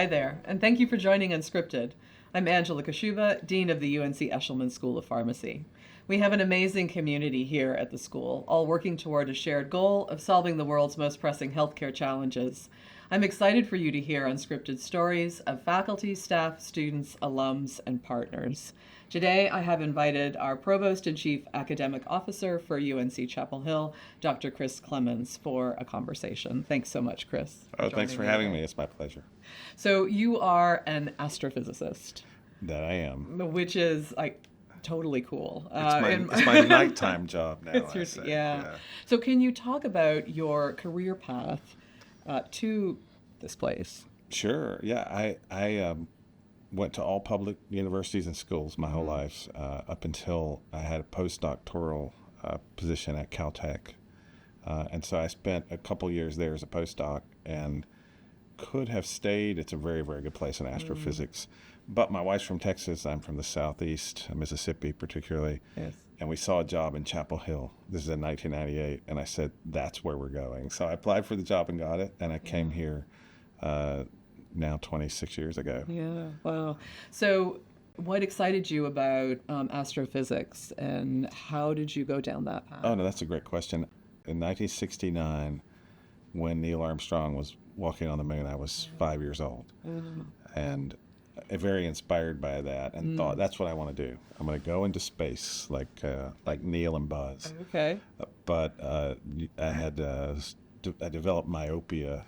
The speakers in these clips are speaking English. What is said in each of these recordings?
Hi there, and thank you for joining UnSCRIPted. I'm Angela Kashuba, Dean of the UNC Eshelman School of Pharmacy. We have an amazing community here at the school, all working toward a shared goal of solving the world's most pressing healthcare challenges. I'm excited for you to hear unscripted stories of faculty, staff, students, alums, and partners. Today, I have invited our Provost and Chief Academic Officer for UNC Chapel Hill, Dr. Chris Clemens, for a conversation. Thanks so much, Chris. Thanks for having me. It's my pleasure. So you are an astrophysicist. That I am. Which is totally cool. It's my nighttime job now. Yeah. So can you talk about your career path to this place? Sure. Yeah. I went to all public universities and schools my whole life up until I had a postdoctoral position at Caltech. And so I spent a couple years there as a postdoc and could have stayed. It's a very, very good place in astrophysics. But my wife's from Texas. I'm from the southeast, Mississippi particularly. Yes. And we saw a job in Chapel Hill. This is in 1998. And I said, that's where we're going. So I applied for the job and got it. And I came here now 26 years ago. Yeah, wow. So what excited you about astrophysics, and how did you go down that path? Oh, no, that's a great question. In 1969, when Neil Armstrong was walking on the moon, I was 5 years old. And very inspired by that, and thought, that's what I want to do. I'm going to go into space like Neil and Buzz. Okay. But I developed myopia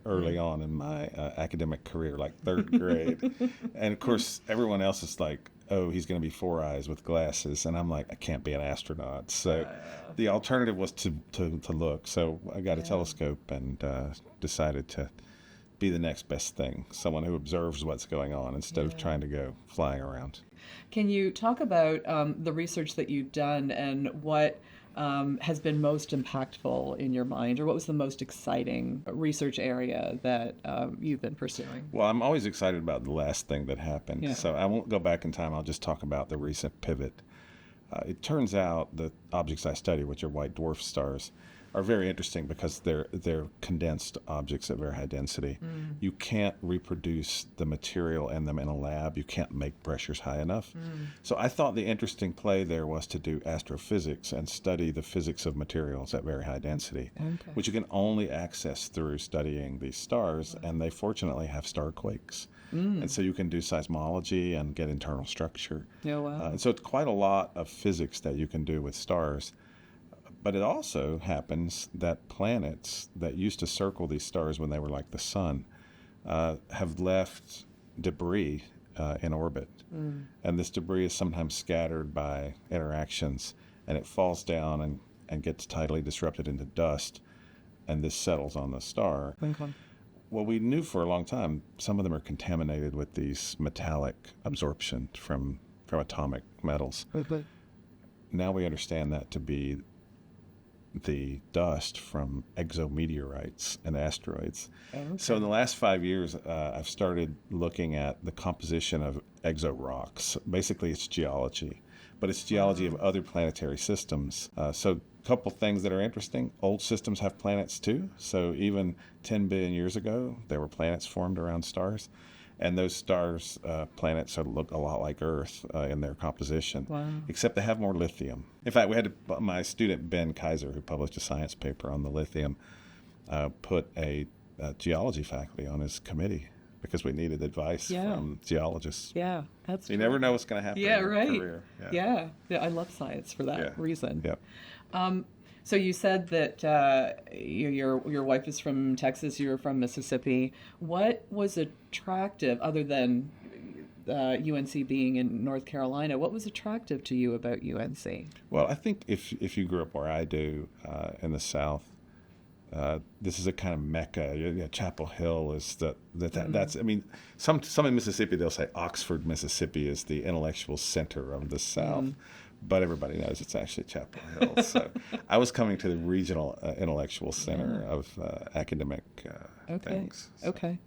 early on in my academic career, like third grade. And of course, everyone else is like, oh, he's going to be four eyes with glasses. And I'm like, I can't be an astronaut. So the alternative was to look. So I got a telescope and decided to be the next best thing, someone who observes what's going on instead of trying to go flying around. Can you talk about the research that you've done and what has been most impactful in your mind, or what was the most exciting research area that you've been pursuing? Well, I'm always excited about the last thing that happened. Yeah. So I won't go back in time. I'll just talk about the recent pivot. It turns out the objects I study, which are white dwarf stars, are very interesting because they're condensed objects at very high density. You can't reproduce the material in them in a lab. You can't make pressures high enough. So I thought the interesting play there was to do astrophysics and study the physics of materials at very high density, which you can only access through studying these stars, and they fortunately have star quakes. And so you can do seismology and get internal structure. Oh, wow. And so it's quite a lot of physics that you can do with stars. But it also happens that planets that used to circle these stars when they were like the sun have left debris in orbit. And this debris is sometimes scattered by interactions, and it falls down and gets tidally disrupted into dust, and this settles on the star. Well, we knew for a long time some of them are contaminated with these metallic absorption from atomic metals. Now we understand that to be the dust from exometeorites and asteroids. So in the last 5 years, I've started looking at the composition of exorocks. Basically, it's geology, but it's geology of other planetary systems. So a couple things that are interesting. Old systems have planets too. So even 10 billion years ago, there were planets formed around stars. And those stars, planets, look a lot like Earth in their composition, except they have more lithium. In fact, we had my student, Ben Kaiser, who published a science paper on the lithium, put a geology faculty on his committee because we needed advice from geologists. Yeah, that's You never know what's going to happen in your career. Yeah, I love science for that reason. Yeah. So you said that your wife is from Texas, you're from Mississippi. What was attractive, other than UNC being in North Carolina, what was attractive to you about UNC? Well, I think if you grew up where I do in the South, this is a kind of mecca. Chapel Hill is that's. I mean, some in Mississippi they'll say Oxford, Mississippi is the intellectual center of the South. But everybody knows it's actually Chapel Hill. So I was coming to the regional intellectual center of academic things. So. Okay.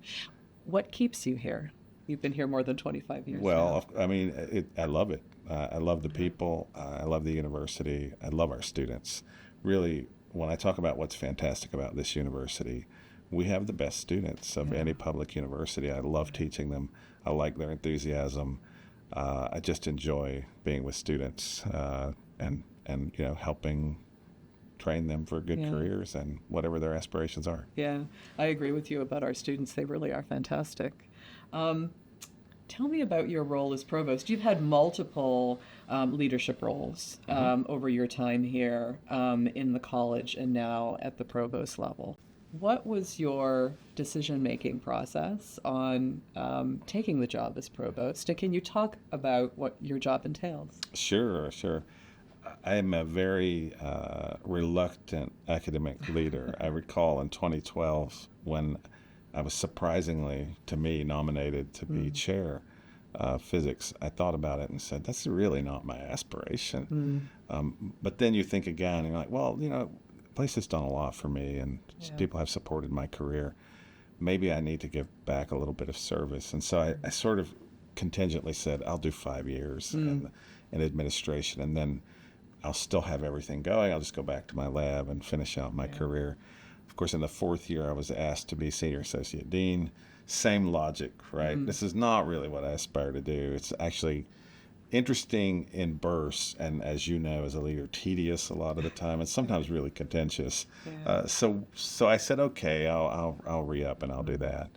What keeps you here? You've been here more than 25 years Well, I mean, I love it. I love the people. I love the university. I love our students. Really, when I talk about what's fantastic about this university, we have the best students of any public university. I love teaching them. I like their enthusiasm. I just enjoy being with students and helping train them for good careers and whatever their aspirations are. Yeah, I agree with you about our students. They really are fantastic. Tell me about your role as provost. You've had multiple leadership roles over your time here in the college and now at the provost level. What was your decision-making process on taking the job as provost? And can you talk about what your job entails? Sure. I am a very reluctant academic leader. I recall in 2012 when I was surprisingly, to me, nominated to be chair of physics. I thought about it and said, that's really not my aspiration. But then you think again, and you're like, well, the place has done a lot for me, and people have supported my career. Maybe I need to give back a little bit of service. And so I sort of contingently said, I'll do 5 years in administration, and then I'll still have everything going. I'll just go back to my lab and finish out my career. Of course, in the 4th year, I was asked to be senior associate dean. Same logic, right? This is not really what I aspire to do. It's actually interesting in bursts, and as you know, as a leader, tedious a lot of the time, and sometimes really contentious. So I said, okay, I'll re-up and I'll do that.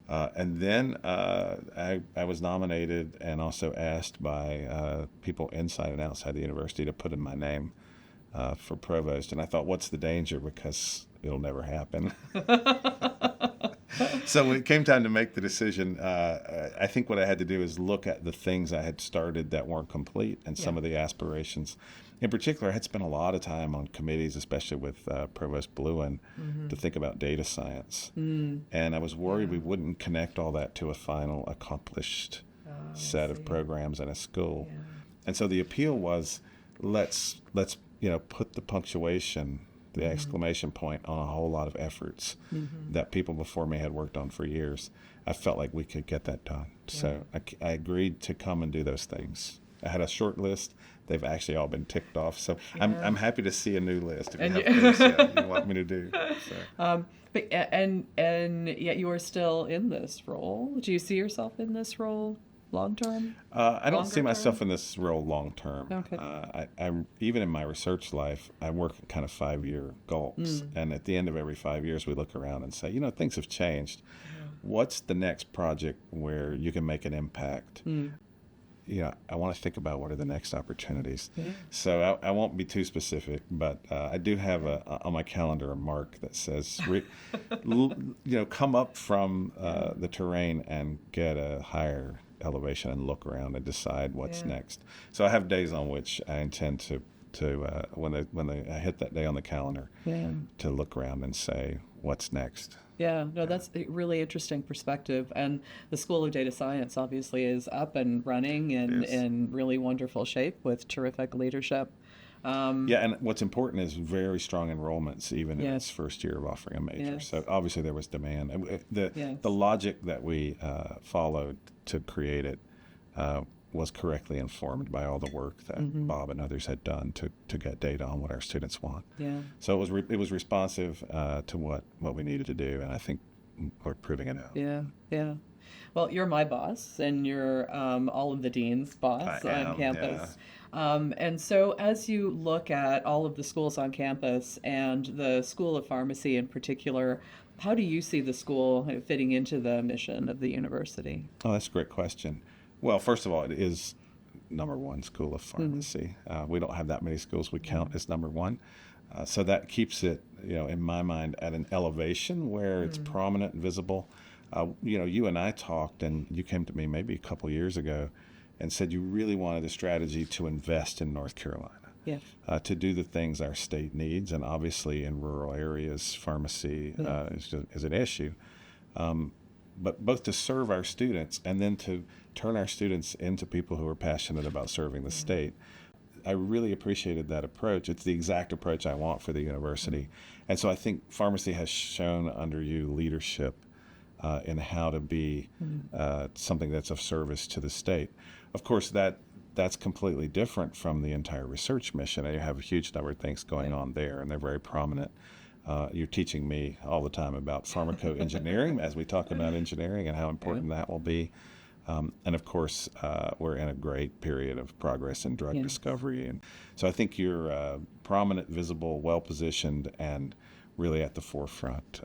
And then I was nominated and also asked by people inside and outside the university to put in my name for provost. And I thought, what's the danger? Because it'll never happen. So when it came time to make the decision, I think what I had to do is look at the things I had started that weren't complete and some of the aspirations. In particular, I had spent a lot of time on committees, especially with Provost Bluen, to think about data science. And I was worried we wouldn't connect all that to a final accomplished set of programs in a school. And so the appeal was, let's put the punctuation, the exclamation point on a whole lot of efforts that people before me had worked on for years. I felt like we could get that done. So I agreed to come and do those things. I had a short list. They've actually all been ticked off. So I'm happy to see a new list if you have things you want me to do. So. But yet you are still in this role. Do you see yourself in this role long term? I don't see myself in this role long term. Okay. I'm even in my research life, I work at kind of 5-year gulps, and at the end of every 5 years, we look around and say, things have changed. What's the next project where you can make an impact? I want to think about what are the next opportunities. So I won't be too specific, but I do have on my calendar a mark that says, come up from the terrain and get a higher elevation and look around and decide what's next. So I have days on which I intend to when I hit that day on the calendar, to look around and say, what's next? Yeah, no, that's a really interesting perspective. And the School of Data Science obviously is up and running and in really wonderful shape with terrific leadership. And what's important is very strong enrollments, even in its first year of offering a major. So obviously there was demand. The logic that we followed to create it was correctly informed by all the work that Bob and others had done to get data on what our students want. So it was responsive to what we needed to do, and I think we're proving it out. Yeah. Well, you're my boss, and you're all of the dean's boss on campus. And so as you look at all of the schools on campus and the School of Pharmacy in particular, how do you see the school fitting into the mission of the university? Oh, that's a great question. Well, first of all, it is #1 School of Pharmacy. We don't have that many schools we count as #1. So that keeps it, in my mind, at an elevation where it's prominent and visible. You and I talked, and you came to me maybe a couple years ago and said you really wanted a strategy to invest in North Carolina, to do the things our state needs. And obviously in rural areas, pharmacy is an issue. But both to serve our students and then to turn our students into people who are passionate about serving the state. I really appreciated that approach. It's the exact approach I want for the university. And so I think pharmacy has shown under you leadership in how to be something that's of service to the state. Of course, that's completely different from the entire research mission. And you have a huge number of things going on there, and they're very prominent. You're teaching me all the time about pharmacoengineering as we talk about engineering and how important that will be. And of course, we're in a great period of progress in drug discovery. And so I think you're prominent, visible, well-positioned, and really at the forefront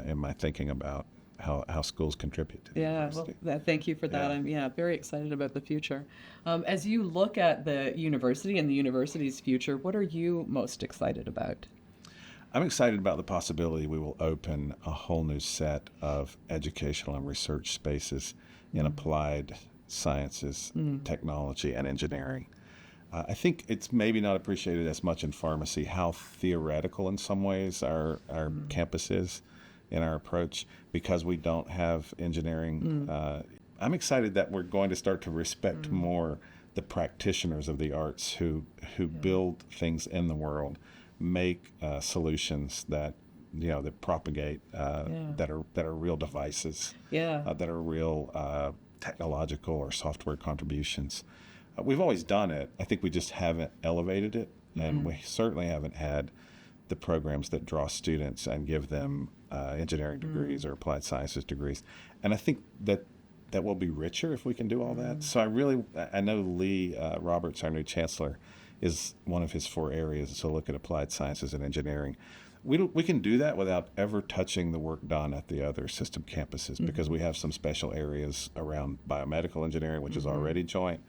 in my thinking about how schools contribute to the university. Well, thank you for that. I'm very excited about the future. As you look at the university and the university's future, what are you most excited about? I'm excited about the possibility we will open a whole new set of educational and research spaces in applied sciences, technology, and engineering. I think it's maybe not appreciated as much in pharmacy how theoretical in some ways our campus is in our approach because we don't have engineering. I'm excited that we're going to start to respect more the practitioners of the arts who build things in the world, make solutions that that propagate, that are real devices, that are real technological or software contributions. We've always done it. I think we just haven't elevated it, and we certainly haven't had the programs that draw students and give them engineering degrees or applied sciences degrees. And I think that will be richer if we can do all that. So I know Lee Roberts, our new chancellor, is one of his 4 areas to look at applied sciences and engineering. We can do that without ever touching the work done at the other system campuses because we have some special areas around biomedical engineering, which is already joint.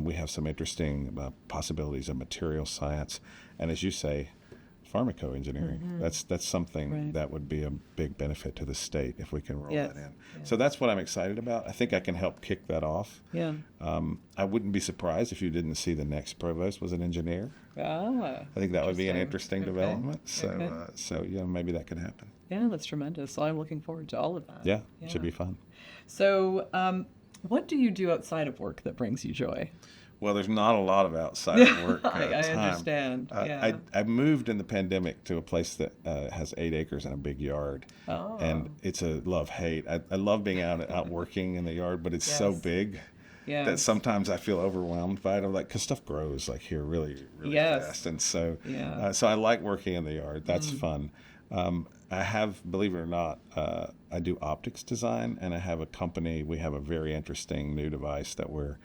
We have some interesting possibilities in material science. And as you say, pharmacoengineering. That's something that would be a big benefit to the state if we can roll that in. So that's what I'm excited about. I think I can help kick that off. I wouldn't be surprised if you didn't see the next provost was an engineer. I think that would be an interesting development. So maybe that could happen. Yeah, that's tremendous. So I'm looking forward to all of that. Yeah. It should be fun. So what do you do outside of work that brings you joy? Well, there's not a lot of outside work I time. understand. I moved in the pandemic to a place that has 8 acres and a big yard. And it's a love-hate. I love being out working in the yard, but it's so big that sometimes I feel overwhelmed by it. I'm like, because stuff grows like here really, really fast. And so, so I like working in the yard. That's fun. I have, believe it or not, I do optics design, and I have a company. We have a very interesting new device that we're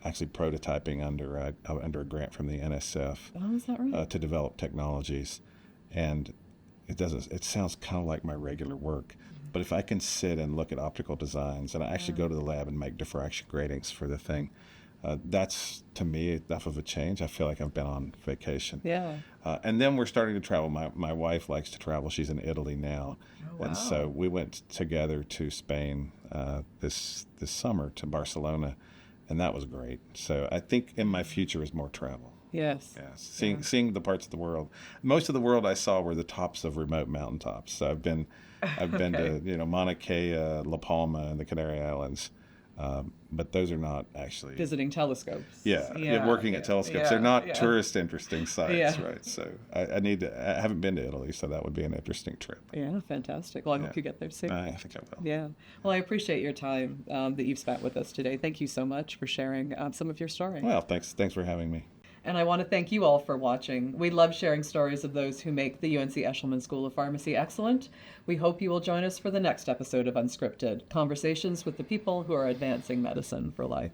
actually prototyping under a grant from the NSF. Oh, is that right? To develop technologies, and it sounds kind of like my regular work, but if I can sit and look at optical designs, and I actually go to the lab and make diffraction gratings for the thing, that's to me enough of a change. I feel like I've been on vacation. And then we're starting to travel. My wife likes to travel. She's in Italy now, and so we went together to Spain this summer to Barcelona. And that was great. So I think in my future is more travel. Yes. Seeing the parts of the world. Most of the world I saw were the tops of remote mountaintops. So I've been to Mauna Kea, La Palma, and the Canary Islands. But those are not actually visiting telescopes. Working at telescopes. They're not tourist interesting sites, right? So I haven't been to Italy, so that would be an interesting trip. Yeah, fantastic. Well, I hope you get there soon. I think I will. Yeah. Well, I appreciate your time that you've spent with us today. Thank you so much for sharing some of your story. Well, thanks for having me. And I want to thank you all for watching. We love sharing stories of those who make the UNC Eshelman School of Pharmacy excellent. We hope you will join us for the next episode of UnSCRIPted, conversations with the people who are advancing medicine for life.